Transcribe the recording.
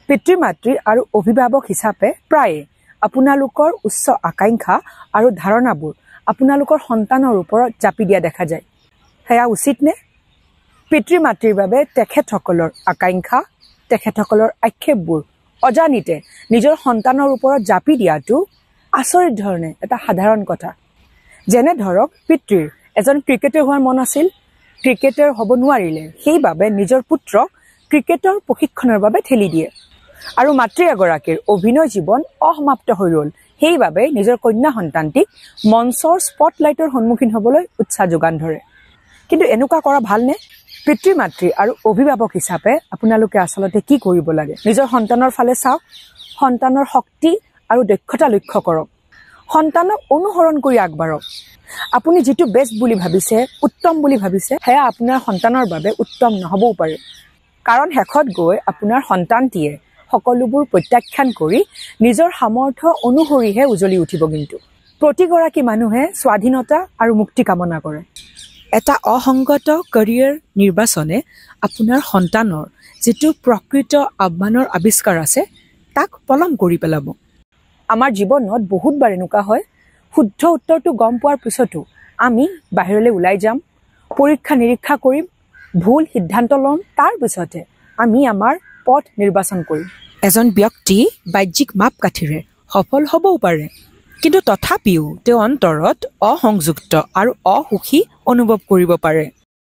পিতৃ মাতৃ আৰু অভিভাৱক হিচাপে প্ৰায়ে আপোনালোকৰ উচ্চ আকাংক্ষা আৰু ধাৰণাবোৰ আপোনালোকৰ সন্তানৰ ওপৰত জাপি দিয়া দেখা যায়। সেয়া উচিত নে? পিতৃ মাতৃৰ বাবে তেখেতসকলৰ আকাংক্ষা, তেখেতসকলৰ আক্ষেপবোৰ অজানিতে নিজৰ সন্তানৰ ওপৰত জাপি দিয়াটো আচৰিত ধৰণে এটা সাধাৰণ কথা। যেনে ধৰক পিতৃৰ এজন ক্ৰিকেটাৰ হোৱাৰ মন আছিল, ক্ৰিকেটাৰ হ'ব নোৱাৰিলে, সেইবাবে নিজৰ পুত্ৰক ক্ৰিকেটৰ প্ৰশিক্ষণৰ বাবে ঠেলি দিয়ে। আৰু মাতৃ এগৰাকীৰ অভিনয় জীৱন অসমাপ্ত হৈ ৰ'ল, সেইবাবে নিজৰ কন্যা সন্তানটিক মঞ্চৰ স্পটলাইটৰ সন্মুখীন হ'বলৈ উৎসাহ যোগান ধৰে। কিন্তু এনেকুৱা কৰা ভালনে? পিতৃ মাতৃ আৰু অভিভাৱক হিচাপে আপোনালোকে আচলতে কি কৰিব লাগে? নিজৰ সন্তানৰ ফালে চাওক, সন্তানৰ শক্তি আৰু দক্ষতা লক্ষ্য কৰক, সন্তানক অনুসৰণ কৰি আগবাঢ়ক। আপুনি যিটো বেষ্ট বুলি ভাবিছে, উত্তম বুলি ভাবিছে, সেয়া আপোনাৰ সন্তানৰ বাবে উত্তম নহ'বও পাৰে। কাৰণ শেষত গৈ আপোনাৰ সন্তানটিয়ে সকলোবোৰ প্ৰত্যাখ্যান কৰি নিজৰ সামৰ্থ্য অনুসৰিহে উজলি উঠিব। কিন্তু প্ৰতিগৰাকী মানুহে স্বাধীনতা আৰু মুক্তি কামনা কৰে। এটা অসংগত কেৰিয়াৰ নিৰ্বাচনে আপোনাৰ সন্তানৰ যিটো প্ৰকৃত আহ্বানৰ আৱিষ্কাৰ আছে তাক পলম কৰি পেলাব। আমাৰ জীৱনত বহুতবাৰ এনেকুৱা হয়, শুদ্ধ উত্তৰটো গম পোৱাৰ পিছতো আমি বাহিৰলৈ ওলাই যাম, পৰীক্ষা নিৰীক্ষা কৰিম, ভুল সিদ্ধান্ত ল'ম, তাৰ পিছতে আমি আমাৰ পথ নিৰ্বাচন কৰিম। এজন ব্যক্তি বাহ্যিক মাপকাঠিৰে সফল হ'বও পাৰে, কিন্তু তথাপিও তেওঁ অন্তৰত অসংযুক্ত আৰু অসুখী অনুভৱ কৰিব পাৰে।